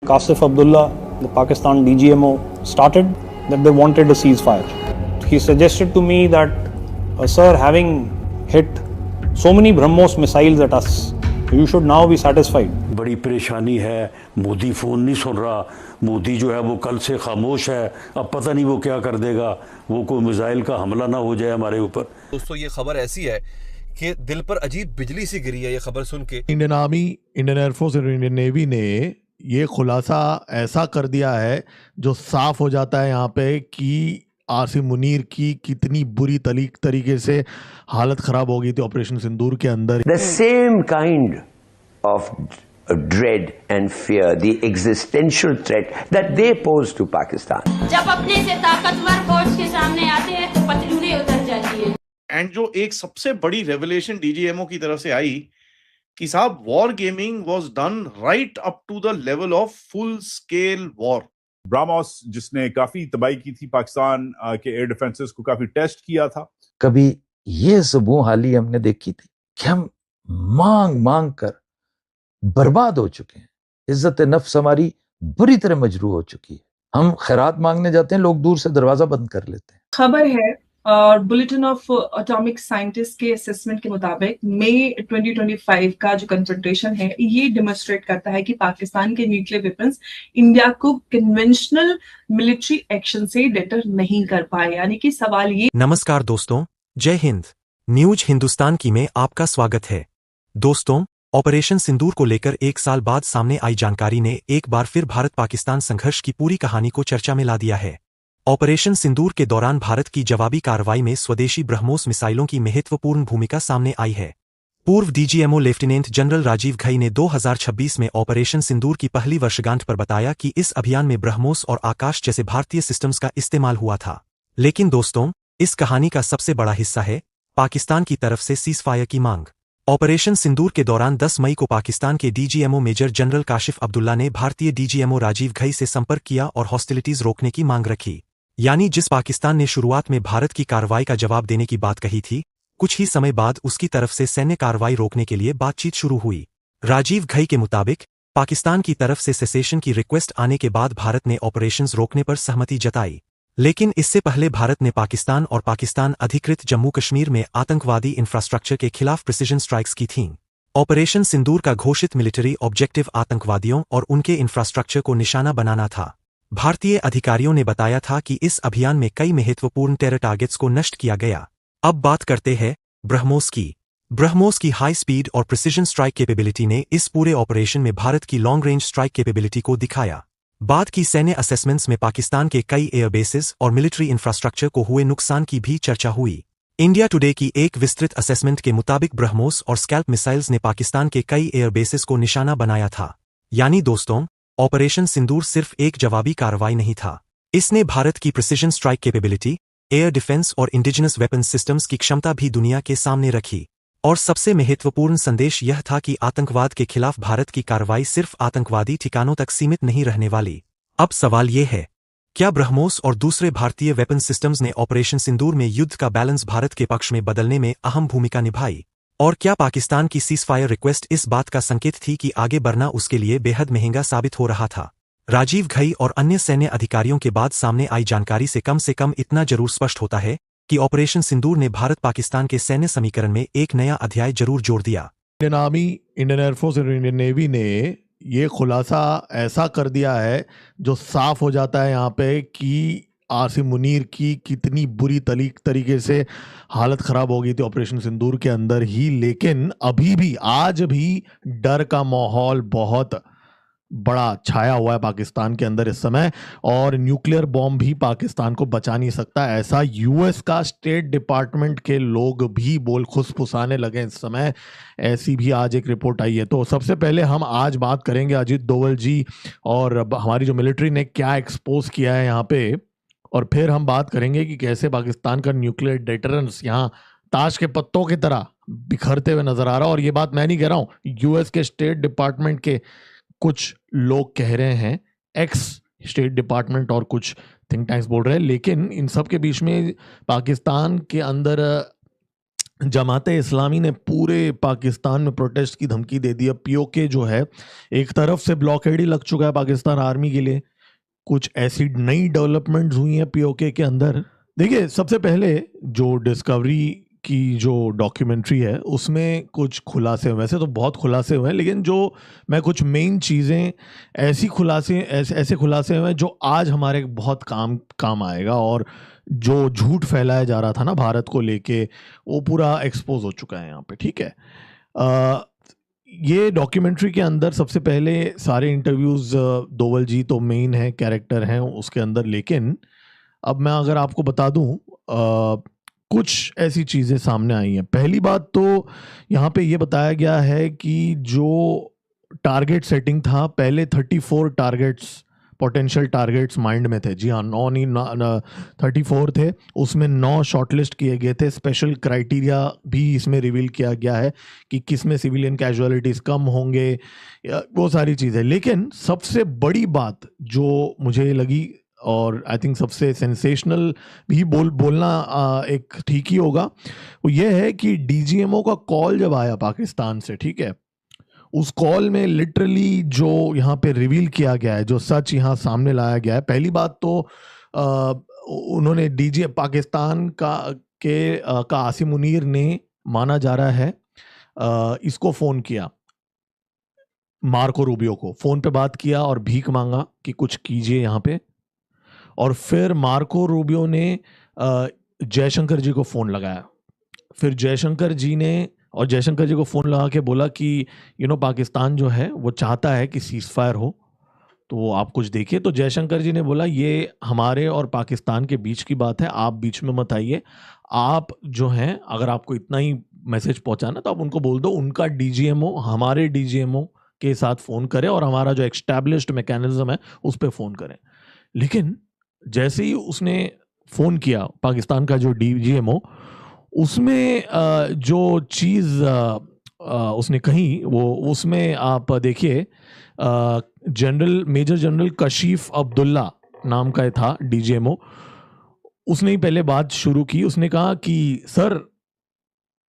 Qasif Abdullah, the Pakistan DGMO, started, that they wanted a ceasefire. He suggested to me that, sir, having hit so many BrahMos missiles at us, you should now be satisfied. बड़ी परेशानी है, Modi phone नहीं सुन रहा, मोदी जो है वो कल से खामोश है, अब पता नहीं वो क्या कर देगा, वो कोई मिसाइल का हमला ना हो जाए हमारे ऊपर। दोस्तों ये खबर ऐसी है कि दिल पर अजीब बिजली सी गिरी है ये खबर सुन के। इंडियन आर्मी, इंडियन एयरफोर्स और इंडियन नेवी ने ये खुलासा ऐसा कर दिया है जो साफ हो जाता है यहाँ पे कि आसिम मुनीर की कितनी बुरी तरीके से हालत खराब हो गई थी ऑपरेशन सिंदूर के अंदर। The same kind of dread and fear, the existential threat that they pose to Pakistan. जब अपने से ताकतवर फौज के सामने आते हैं तो पतलूनें उतर जाती है। एंड जो एक सबसे बड़ी रेवलेशन डीजीएमओ की तरफ से आई कि साहब war gaming was done right up to the level of full scale war. Brahmos जिसने काफी तबाही की थी पाकिस्तान के एयर डिफेंसेस को, काफी टेस्ट किया था। कभी ये ज़ुबान हाली हमने देखी थी कि हम मांग मांग कर बर्बाद हो चुके हैं, इज्जत नफ्स हमारी बुरी तरह मजरूह हो चुकी है। हम खैरात मांगने जाते हैं, लोग दूर से दरवाजा बंद कर लेते हैं। खबर है और बुलेटिन ऑफ एटॉमिक साइंटिस्ट के असेसमेंट के मुताबिक मई 2025 का जो कन्फ्रंटेशन है ये डेमोन्स्ट्रेट करता है कि पाकिस्तान के न्यूक्लियर वेपन्स इंडिया को कन्वेंशनल मिलिट्री एक्शन से डेटर नहीं कर पाए। यानी कि सवाल ये। नमस्कार दोस्तों, जय हिंद। न्यूज हिंदुस्तान की में आपका स्वागत है। दोस्तों, ऑपरेशन सिंदूर को लेकर एक साल बाद सामने आई जानकारी ने एक बार फिर भारत पाकिस्तान संघर्ष की पूरी कहानी को चर्चा में ला दिया है। ऑपरेशन सिंदूर के दौरान भारत की जवाबी कार्रवाई में स्वदेशी ब्रह्मोस मिसाइलों की महत्वपूर्ण भूमिका सामने आई है। पूर्व DGMO lieutenant general Rajiv Ghai ने 2026 में ऑपरेशन सिंदूर की पहली वर्षगांठ पर बताया कि इस अभियान में ब्रह्मोस और आकाश जैसे भारतीय सिस्टम्स का इस्तेमाल हुआ था। लेकिन दोस्तों, इस कहानी का सबसे बड़ा हिस्सा है पाकिस्तान की तरफ से सीज़फायर की मांग। ऑपरेशन सिंदूर के दौरान 10 मई को पाकिस्तान के DGMO major general Kashif Abdullah ने भारतीय डीजीएमओ राजीव घई से संपर्क किया और हॉस्टिलिटीज रोकने की मांग रखी। यानी जिस पाकिस्तान ने शुरुआत में भारत की कार्रवाई का जवाब देने की बात कही थी, कुछ ही समय बाद उसकी तरफ से सैन्य कार्रवाई रोकने के लिए बातचीत शुरू हुई। राजीव घई के मुताबिक पाकिस्तान की तरफ से सेसेशन की रिक्वेस्ट आने के बाद भारत ने ऑपरेशंस रोकने पर सहमति जताई। लेकिन इससे पहले भारत ने पाकिस्तान और पाकिस्तान अधिकृत जम्मू कश्मीर में आतंकवादी इंफ्रास्ट्रक्चर के खिलाफ प्रिसिजन स्ट्राइक्स की थीं। ऑपरेशन सिंदूर का घोषित मिलिट्री ऑब्जेक्टिव आतंकवादियों और उनके इंफ्रास्ट्रक्चर को निशाना बनाना था। भारतीय अधिकारियों ने बताया था कि इस अभियान में कई महत्वपूर्ण टेरर टारगेट्स को नष्ट किया गया। अब बात करते हैं ब्रह्मोस की। ब्रह्मोस की हाई स्पीड और प्रिसिजन स्ट्राइक कैपेबिलिटी ने इस पूरे ऑपरेशन में भारत की लॉन्ग रेंज स्ट्राइक कैपेबिलिटी को दिखाया। बाद की सैन्य असेसमेंट्स में पाकिस्तान के कई एयरबेसेस और मिलिट्री इंफ्रास्ट्रक्चर को हुए नुकसान की भी चर्चा हुई। इंडिया टुडे की एक विस्तृत असेसमेंट के मुताबिक ब्रह्मोस और स्कैल्प मिसाइल्स ने पाकिस्तान के कई एयरबेसेस को निशाना बनाया था। यानी दोस्तों, ऑपरेशन सिंदूर सिर्फ एक जवाबी कार्रवाई नहीं था, इसने भारत की precision strike capability, air defence और इंडिजिनस वेपन सिस्टम्स की क्षमता भी दुनिया के सामने रखी। और सबसे महत्वपूर्ण संदेश यह था कि आतंकवाद के खिलाफ भारत की कार्रवाई सिर्फ आतंकवादी ठिकानों तक सीमित नहीं रहने वाली। अब सवाल ये है, क्या ब्रह्मोस और दूसरे भारतीय वेपन सिस्टम्स ने ऑपरेशन सिंदूर में युद्ध का बैलेंस भारत के पक्ष में बदलने में अहम भूमिका निभाई? और क्या पाकिस्तान की सीज़फायर रिक्वेस्ट इस बात का संकेत थी कि आगे बढ़ना उसके लिए बेहद महंगा साबित हो रहा था? राजीव घई और अन्य सैन्य अधिकारियों के बाद सामने आई जानकारी से कम इतना जरूर स्पष्ट होता है कि ऑपरेशन सिंदूर ने भारत पाकिस्तान के सैन्य समीकरण में एक नया अध्याय जरूर जोड़ दिया। इंडियन आर्मी, इंडियन एयरफोर्स और इंडियन नेवी ने ये खुलासा ऐसा कर दिया है जो साफ हो जाता है यहाँ पे कि आसिम मुनीर की कितनी बुरी तरीके से हालत खराब हो गई थी ऑपरेशन सिंदूर के अंदर ही। लेकिन अभी भी, आज भी डर का माहौल बहुत बड़ा छाया हुआ है पाकिस्तान के अंदर इस समय, और न्यूक्लियर बॉम्ब भी पाकिस्तान को बचा नहीं सकता, ऐसा यूएस का स्टेट डिपार्टमेंट के लोग भी बोल खुसफुसाने लगे इस समय। ऐसी भी आज एक रिपोर्ट आई है। तो सबसे पहले हम आज बात करेंगे अजीत डोवल जी और हमारी जो मिलिट्री ने क्या एक्सपोज किया है यहाँ पे, और फिर हम बात करेंगे कि कैसे पाकिस्तान का न्यूक्लियर डेटरेंस यहाँ ताश के पत्तों की तरह बिखरते हुए नजर आ रहा है। और ये बात मैं नहीं कह रहा हूँ, यूएस के स्टेट डिपार्टमेंट के कुछ लोग कह रहे हैं, एक्स स्टेट डिपार्टमेंट और कुछ थिंक टैंक्स बोल रहे हैं। लेकिन इन सब के बीच में पाकिस्तान के अंदर जमाते इस्लामी ने पूरे पाकिस्तान में प्रोटेस्ट की धमकी दे दी। अब पीओके जो है एक तरफ से ब्लॉकेड ही लग चुका है पाकिस्तान आर्मी के लिए। कुछ ऐसी नई डेवलपमेंट्स हुई हैं पीओके के अंदर। देखिए, सबसे पहले जो डिस्कवरी की जो डॉक्यूमेंट्री है उसमें कुछ खुलासे हुए, वैसे तो बहुत खुलासे हुए हैं, लेकिन जो मैं कुछ मेन चीज़ें ऐसे खुलासे हुए हैं जो आज हमारे बहुत काम आएगा। और जो झूठ फैलाया जा रहा था ना भारत को लेके, वो पूरा एक्सपोज हो चुका है यहाँ पे, ठीक है। ये डॉक्यूमेंट्री के अंदर सबसे पहले सारे इंटरव्यूज़, दोवल जी तो मेन है, कैरेक्टर हैं उसके अंदर, लेकिन अब मैं अगर आपको बता दूं कुछ ऐसी चीज़ें सामने आई हैं। पहली बात तो यहाँ पे ये बताया गया है कि जो टारगेट सेटिंग था, पहले 34 टारगेट्स, पोटेंशियल टारगेट्स माइंड में थे। जी हाँ, 9 नहीं 34 थे, उसमें 9 शॉर्टलिस्ट किए गए थे। स्पेशल क्राइटेरिया भी इसमें रिवील किया गया है कि किस में सिविलियन कैजुअलिटीज़ कम होंगे, वो सारी चीज़ें। लेकिन सबसे बड़ी बात जो मुझे लगी, और आई थिंक सबसे सेंसेशनल भी बोलना एक ठीक ही होगा, वो ये है कि डीजीएमओ का कॉल जब आया पाकिस्तान से, ठीक है, उस कॉल में लिटरली जो यहाँ पे रिवील किया गया है, जो सच यहाँ सामने लाया गया है, पहली बात तो उन्होंने डीजी पाकिस्तान का आसिम मुनीर ने, माना जा रहा है, इसको फ़ोन किया, मार्को रूबियो को फ़ोन पे बात किया और भीख मांगा कि कुछ कीजिए यहाँ पे। और फिर मार्को रूबियो ने जयशंकर जी को फ़ोन लगाया। फिर जयशंकर जी को फ़ोन लगा के बोला कि पाकिस्तान जो है वो चाहता है कि सीज़ फायर हो, तो आप कुछ देखिए। तो जयशंकर जी ने बोला ये हमारे और पाकिस्तान के बीच की बात है, आप बीच में मत आइए। आप जो हैं, अगर आपको इतना ही मैसेज पहुंचाना तो आप उनको बोल दो उनका डीजीएमओ हमारे डीजीएमओ के साथ फ़ोन करे और हमारा जो एस्टैब्लिश्ड मैकेनिज्म है उस पर फ़ोन करें। लेकिन जैसे ही उसने फ़ोन किया पाकिस्तान का जो डीजीएमओ, उसमें जो चीज़ उसने कही, वो उसमें आप देखिए, मेजर जनरल कशीफ अब्दुल्ला नाम का था डीजीएमओ। उसने ही पहले बात शुरू की। उसने कहा कि सर,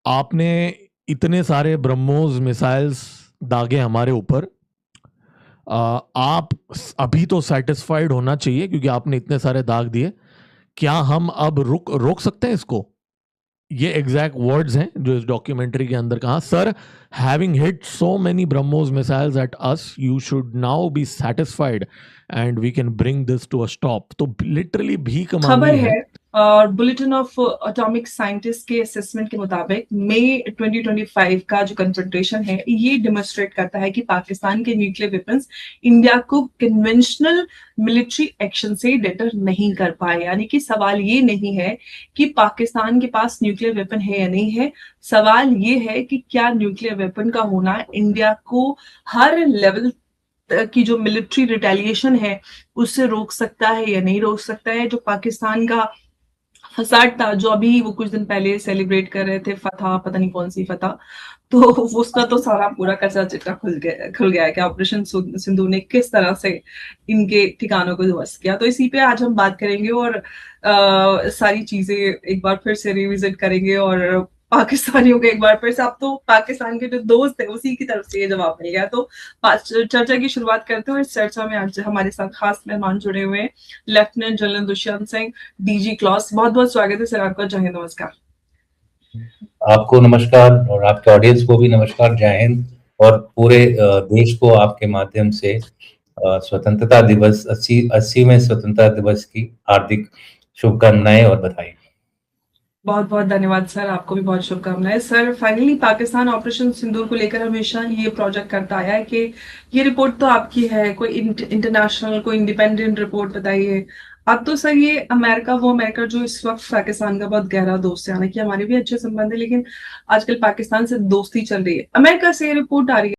आपने इतने सारे ब्रह्मोस मिसाइल्स दागे हमारे ऊपर, आप अभी तो सेटिस्फाइड होना चाहिए क्योंकि आपने इतने सारे दाग दिए। क्या हम अब रोक सकते हैं इसको? ये एग्जैक्ट वर्ड्स हैं जो इस डॉक्यूमेंट्री के अंदर कहा। Sir, having hit so many Brahmos missiles at us, you should now be satisfied and we can bring this to a stop. तो लिटरली भीख मांगी है। और बुलेटिन ऑफ एटॉमिक साइंटिस्ट के असेसमेंट के मुताबिक मई 2025 का जो कन्फ्रंटेशन है, ये डेमोन्स्ट्रेट करता है कि पाकिस्तान के न्यूक्लियर वेपन्स इंडिया को कन्वेंशनल मिलिट्री एक्शन से डेटर नहीं कर पाए। यानी कि सवाल ये नहीं है कि पाकिस्तान के पास न्यूक्लियर वेपन है या नहीं है, सवाल ये है कि क्या न्यूक्लियर वेपन का होना इंडिया को हर लेवल की जो मिलिट्री रिटेलिएशन है उससे रोक सकता है या नहीं रोक सकता है। जो पाकिस्तान का फसाद था, जो अभी वो कुछ दिन पहले सेलिब्रेट कर रहे थे, फतह, पता नहीं कौन सी फतह, तो उसका तो सारा पूरा कच्चा चिट्ठा खुल गया है कि ऑपरेशन सिंदूर ने किस तरह से इनके ठिकानों को ध्वस्त किया। तो इसी पे आज हम बात करेंगे और सारी चीजें एक बार फिर से रिविजिट करेंगे और पाकिस्तानियों के एक बार फिर से, अब तो पाकिस्तान के जो दोस्त थे उसी की तरफ से ये जवाब मिल गया। तो चर्चा की शुरुआत करते हैं। इस चर्चा में आज हमारे साथ खास मेहमान जुड़े हुए हैं, lieutenant general Dushyant Singh, DG क्लॉस। बहुत बहुत स्वागत है सर आपका। जय हिंद, नमस्कार। आपको नमस्कार और आपके ऑडियंस को भी नमस्कार, जय हिंद। और पूरे देश को आपके माध्यम से स्वतंत्रता दिवस 80वें स्वतंत्रता दिवस की हार्दिक शुभकामनाएं और बधाई। बहुत बहुत धन्यवाद सर, आपको भी बहुत शुभकामनाएं। सर, फाइनली पाकिस्तान ऑपरेशन सिंदूर को लेकर हमेशा ये प्रोजेक्ट करता आया है कि ये रिपोर्ट तो आपकी है, कोई इंटरनेशनल, कोई इंडिपेंडेंट रिपोर्ट बताइए। अब तो सर ये अमेरिका जो इस वक्त पाकिस्तान का बहुत गहरा दोस्त है, हालांकि हमारे भी अच्छे संबंध है, लेकिन आजकल पाकिस्तान से दोस्ती चल रही है, अमेरिका से रिपोर्ट आ रही है